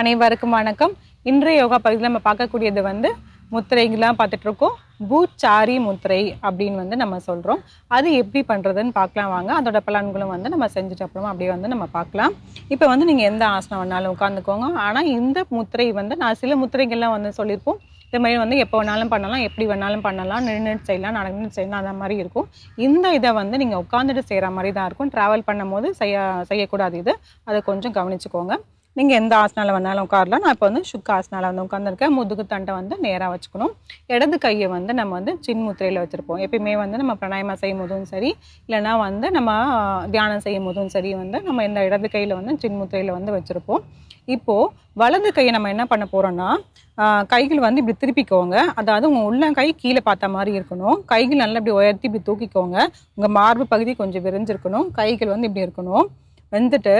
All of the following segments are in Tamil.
அனைவருக்கும் வணக்கம். இன்றைய யோகா பகுதியில் நம்ம பார்க்கக்கூடியது முத்திரைகள்லாம் பார்த்துட்டு இருக்கோம். பூச்சாரி முத்திரை அப்படின்னு நம்ம சொல்கிறோம். அது எப்படி பண்ணுறதுன்னு பார்க்கலாம் வாங்க. அதோட பலன்களும் நம்ம செஞ்சுட்டு அப்புறமா அப்படியே நம்ம பார்க்கலாம். இப்போ நீங்கள் எந்த ஆசனம் வேணாலும் உட்காந்துக்கோங்க. ஆனால் இந்த முத்திரை நான் சில முத்திரைகள்லாம் சொல்லியிருப்போம். இது மாதிரி எப்போ வேணாலும் பண்ணலாம், எப்படி வேணாலும் பண்ணலாம், நின்றுட்டு செய்யலாம், நடந்துட்டு செய்யலாம், அந்த மாதிரி இருக்கும். இந்த இதை நீங்கள் உட்காந்துட்டு செய்கிற மாதிரி தான் இருக்கும். ட்ராவல் பண்ணும்போது செய்யக்கூடாது. இது அதை கொஞ்சம் கவனிச்சுக்கோங்க. நீங்கள் எந்த ஆசனாவில் வேணாலும் உட்காரலாம். நான் இப்போ சுக்க ஆசனாவில் உட்காந்துருக்கேன். முதுகு தண்டை நேராக வச்சுக்கணும். இடது கையை நம்ம சின் முத்திரையில் வச்சுருப்போம். எப்பயுமே நம்ம பிராணாயாமம் செய்யும் போதும் சரி, இல்லைனா நம்ம தியானம் செய்யும் போதும் சரி நம்ம இந்த இடது கையில் சின் முத்திரையில் வச்சுருப்போம். இப்போது வலது கையை நம்ம என்ன பண்ண போகிறோன்னா, கைகள் இப்படி திருப்பிக்கோங்க. அதாவது உங்கள் உள்ளங்கை கீழே பார்த்த மாதிரி இருக்கணும். கைகள் நல்லா இப்படி உயர்த்தி இப்படி தூக்கிக்கோங்க. உங்கள் மார்பு பகுதி கொஞ்சம் விரிஞ்சிருக்கணும். கைகள் இப்படி இருக்கணும். வந்துட்டு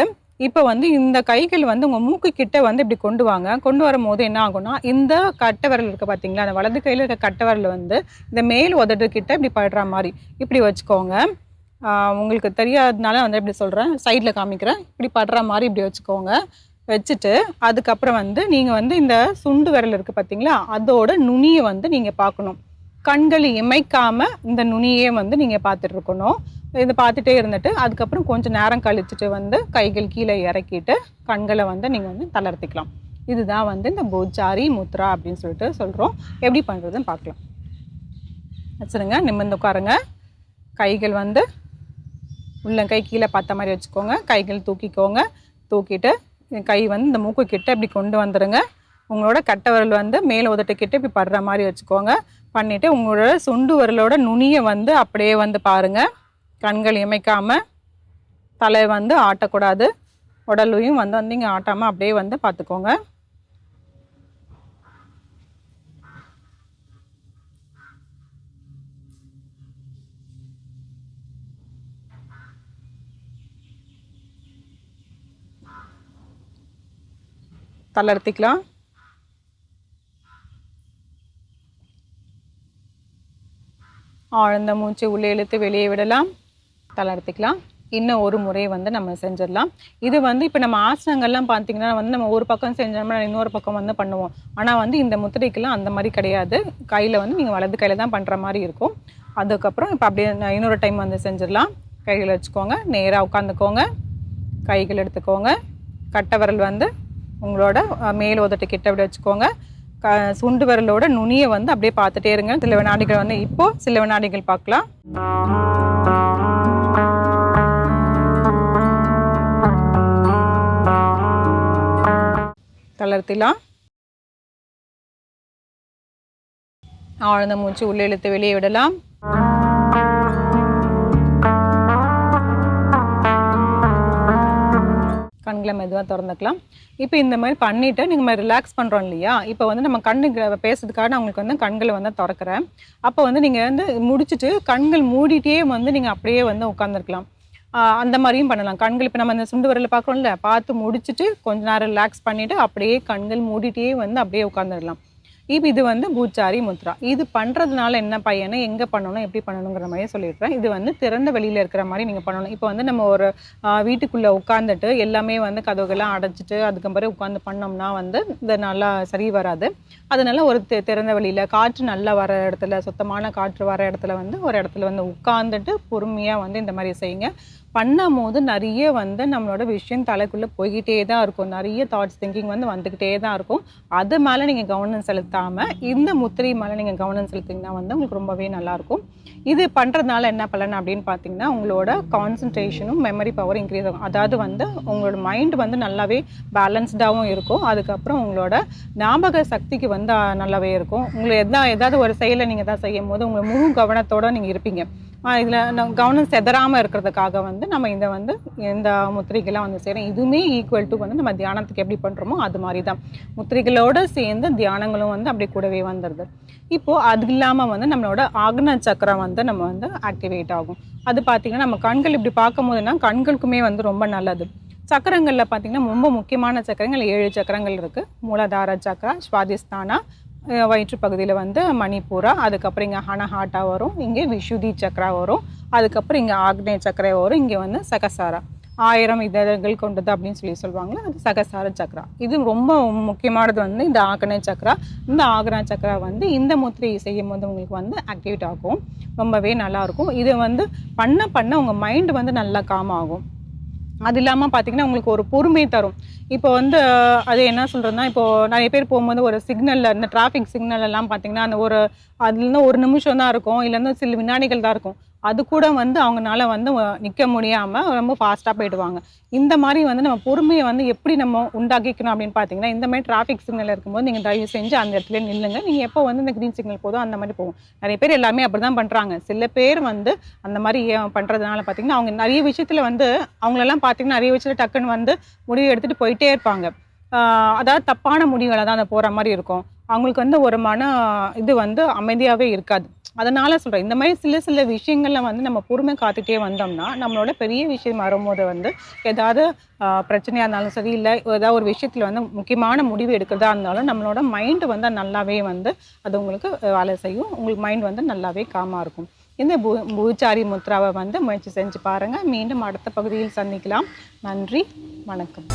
இப்போ இந்த கைகள் உங்கள் மூக்கு கிட்ட இப்படி கொண்டு வாங்க. கொண்டு வரும்போது என்ன ஆகும்னா, இந்த கட்டை விரல் இருக்க பார்த்தீங்களா, அந்த வலது கையில் இருக்க கட்டை விரல் இந்த மேல் உதடு கிட்ட இப்படி படுற மாதிரி இப்படி வச்சுக்கோங்க. உங்களுக்கு தெரியாததுனால இப்படி சொல்கிறேன், சைடில் காமிக்கிறேன். இப்படி படுற மாதிரி இப்படி வச்சுக்கோங்க. வச்சுட்டு அதுக்கப்புறம் நீங்கள் இந்த சுண்டு விரல் இருக்குது பார்த்தீங்களா, அதோட நுனியை நீங்கள் பார்க்கணும். கண்கள் இமைக்காமல் இந்த நுனியே நீங்கள் பார்த்துட்டு இருக்கணும். இதை பார்த்துட்டே இருந்துட்டு அதுக்கப்புறம் கொஞ்சம் நேரம் கழிச்சுட்டு கைகள் கீழே இறக்கிட்டு கண்களை நீங்கள் தளர்த்திக்கலாம். இதுதான் இந்த பூச்சாரி முத்ரா அப்படின்னு சொல்லிட்டு சொல்கிறோம். எப்படி பண்ணுறதுன்னு பார்க்கலாம். வச்சுருங்க, நிமிர்ந்து உட்காருங்க. கைகள் உள்ளங்கை கீழே பார்த்த மாதிரி வச்சுக்கோங்க. கைகள் தூக்கிக்கோங்க. தூக்கிட்டு கை இந்த மூக்கு கிட்ட இப்படி கொண்டு வந்துடுங்க. உங்களோட கட்டை விரல் மேலே உதட்டு கிட்ட இப்படி படுற மாதிரி வச்சுக்கோங்க. பண்ணிவிட்டு உங்களோட சுண்டு விரலோட நுனியை அப்படியே பாருங்கள். கண்கள் இமைக்காமல், தலை ஆட்டக்கூடாது. உடலையும் இங்கே ஆட்டாமல் அப்படியே பார்த்துக்கோங்க. தளர்த்திக்கலாம். ஆழ்ந்த மூச்சு உள்ளே இழுத்து வெளியே விடலாம். தளர்த்திக்கலாம். இன்னும் ஒரு முறை நம்ம செஞ்சிடலாம். இது இப்போ நம்ம ஆசனங்கள்லாம் பார்த்தீங்கன்னா நம்ம ஒரு பக்கம் செஞ்சோம்னா இன்னொரு பக்கம் பண்ணுவோம். ஆனால் இந்த முத்திரைக்கெல்லாம் அந்த மாதிரி கிடையாது. கையில் நீங்கள் வலது கையில் தான் பண்ணுற மாதிரி இருக்கும். அதுக்கப்புறம் இப்போ அப்படியே இன்னொரு டைம் செஞ்சிடலாம். கைகள் வச்சுக்கோங்க. நேராக உட்காந்துக்கோங்க. கைகள் எடுத்துக்கோங்க. கட்டை விரல் உங்களோட மேல் உதட்டு கிட்ட அப்படி வச்சுக்கோங்க. சுண்டு விரலோட நுனியை அப்படியே பார்த்துட்டே இருங்க. சில வினாடிகள் இப்போ சில வினாடிகள் பார்க்கலாம். தளர்த்திலாம். ஆழ்ந்த மூச்சு உள்ளே இழுத்து வெளியே விடலாம். கண்களை மெதுவாக திறந்துக்கலாம். இப்போ இந்த மாதிரி பண்ணிவிட்டு நீங்கள் ரிலாக்ஸ் பண்ணுறோம் இல்லையா, இப்போ நம்ம கண்ணுக்கு பேசுறதுக்காக நான் உங்களுக்கு கண்களை திறக்கிறேன். அப்போ நீங்கள் முடிச்சுட்டு கண்கள் மூடிட்டே நீங்கள் அப்படியே உட்காந்துருக்கலாம். அந்த மாதிரியும் பண்ணலாம். கண்கள் இப்போ நம்ம இந்த சுண்டு விரலில் பார்க்குறோம்ல, பார்த்து முடிச்சுட்டு கொஞ்ச நேரம் ரிலாக்ஸ் பண்ணிவிட்டு அப்படியே கண்கள் மூடிட்டே அப்படியே உட்காந்துடலாம். இப்போ இது பூச்சாரி முத்ரா. இது பண்ணுறதுனால என்ன பயனை, எங்கே பண்ணணும், எப்படி பண்ணணுங்கிற மாதிரியே சொல்லிடுறேன். இது திறந்த வெளியில் இருக்கிற மாதிரி நீங்கள் பண்ணணும். இப்போ நம்ம ஒரு வீட்டுக்குள்ளே உட்காந்துட்டு எல்லாமே கதவுகள்லாம் அடைச்சிட்டு அதுக்கப்புறம் உட்காந்து பண்ணோம்னா இந்த நல்லா சரி வராது. அதனால ஒரு திறந்த வெளியில் காற்று நல்லா வர இடத்துல, சுத்தமான காற்று வர இடத்துல ஒரு இடத்துல உட்காந்துட்டு பொறுமையாக இந்த மாதிரி செய்யுங்க. பண்ணும் போது நிறைய நம்மளோட விஷயம் தலைக்குள்ளே போய்கிட்டே தான் இருக்கும். நிறைய தாட்ஸ் திங்கிங் வந்துக்கிட்டே தான் இருக்கும். அது மேலே நீங்கள் கவனம் செலுத்தாமல் இந்த முத்திரை மேலே நீங்கள் கவனம் செலுத்திங்கன்னா உங்களுக்கு ரொம்பவே நல்லாயிருக்கும். இது பண்ணுறதுனால என்ன பலன் அப்படின்னு பார்த்தீங்கன்னா, உங்களோட கான்சன்ட்ரேஷனும் மெமரி பவரும் இன்க்ரீஸ் ஆகும். அதாவது உங்களோட மைண்ட் நல்லாவே பேலன்ஸ்டாகவும் இருக்கும். அதுக்கப்புறம் உங்களோட ஞாபக சக்திக்கு நல்லாவே இருக்கும். உங்களை ஏதாவது ஒரு செயலை நீங்கள் தான் செய்யும் போது உங்களை முழு கவனத்தோடு நீங்கள் இருப்பீங்க. இதில் கவனம் செதறாமல் இருக்கிறதுக்காக நம்ம இதை இந்த முத்திரைகள்லாம் செய்கிறோம். இதுவுமே ஈக்குவல் டு நம்ம தியானத்துக்கு எப்படி பண்ணுறோமோ அது மாதிரி தான். முத்திரைகளோடு சேர்ந்து தியானங்களும் அப்படியே கூடவே வந்துடுது. இப்போது அது இல்லாமல் நம்மளோட ஆக்ன சக்கரம் நம்ம ஆக்டிவேட் ஆகும். அது பார்த்திங்கன்னா நம்ம கண்கள் இப்படி பார்க்கும் போதுன்னா கண்களுக்குமே ரொம்ப நல்லது. சக்கரங்களில் பார்த்திங்கன்னா ரொம்ப முக்கியமான சக்கரங்கள் 7 சக்கரங்கள் இருக்குது. மூலாதார சக்கரா, சுவாதிஸ்தானா, வயிற்று பகுதியில் மணிப்பூரா, அதுக்கப்புறம் இங்கே ஹனஹாட்டா வரும், இங்கே விஷுதி சக்கரா வரும், அதுக்கப்புறம் இங்கே ஆக்னேய சக்கரை வரும், இங்கே சகசாரா. 1000 இதழ்கள் கொண்டது அப்படின்னு சொல்லுவாங்களே, அது சகசார சக்ரா. இது ரொம்ப முக்கியமானது வந்து இந்த ஆக்னா சக்ரா. இந்த ஆக்னா சக்ரா வந்து இந்த முத்திரையை செய்யும் போது உங்களுக்கு வந்து ஆக்டிவேட் ஆகும். ரொம்பவே நல்லாயிருக்கும். இது வந்து பண்ண பண்ண உங்கள் மைண்டு வந்து நல்லா காம் ஆகும். அது இல்லாமல் பார்த்தீங்கன்னா உங்களுக்கு ஒரு பொறுமை தரும். இப்போ வந்து அது என்ன சொல்கிறதுனா, இப்போது நிறைய பேர் போகும்போது ஒரு சிக்னலில் இந்த டிராஃபிக் சிக்னல் எல்லாம் பார்த்தீங்கன்னா அந்த அதுலேருந்து 1 நிமிஷம் தான் இருக்கும், இல்லைன்னா சில வினாடிகள் தான் இருக்கும். அது கூட வந்து அவங்கனால வந்து நிற்க முடியாமல் ரொம்ப ஃபாஸ்ட்டாக போயிடுவாங்க. இந்த மாதிரி வந்து நம்ம பொறுமையை வந்து எப்படி நம்ம உண்டாக்கிக்கணும் அப்படின்னு பார்த்தீங்கன்னா, இந்த மாதிரி டிராஃபிக் சிக்னல் இருக்கும்போது நீங்கள் தயவு செஞ்சு அந்த இடத்துல நில்லுங்க. நீங்கள் எப்போ வந்து இந்த க்ரீன் சிக்னல் போதும் அந்த மாதிரி போகும். நிறைய பேர் எல்லாமே அப்படி தான் பண்ணுறாங்க. சில பேர் வந்து அந்த மாதிரி பண்ணுறதுனால பார்த்தீங்கன்னா, அவங்க நிறைய விஷயத்தில் வந்து அவங்களெல்லாம் பார்த்தீங்கன்னா நிறைய விஷயத்தில் டக்குன்னு வந்து முடிவு எடுத்துகிட்டு போயிட்டே இருப்பாங்க. அதாவது தப்பான முடிவுகளை தான் அந்த போகிற மாதிரி இருக்கும். அவங்களுக்கு வந்து ஒரு இது வந்து அமைதியாகவே இருக்காது. அதனால சொல்கிறேன், இந்த மாதிரி சில சில விஷயங்கள்ல வந்து நம்ம பொறுமை காத்துட்டே வந்தோம்னா, நம்மளோட பெரிய விஷயம் வரும்போது வந்து ஏதாவது பிரச்சனையாக இருந்தாலும் சரி, இல்லை ஏதாவது ஒரு விஷயத்தில் வந்து முக்கியமான முடிவு எடுக்கிறதா இருந்தாலும் நம்மளோட மைண்டு வந்து நல்லாவே வந்து அது உங்களுக்கு வேலை செய்யும். உங்களுக்கு மைண்ட் வந்து நல்லாவே காமாக இருக்கும். இந்த பூச்சாரி முத்ராவை வந்து முயற்சி செஞ்சு பாருங்கள். மீண்டும் அடுத்த பகுதியில் சந்திக்கலாம். நன்றி, வணக்கம்.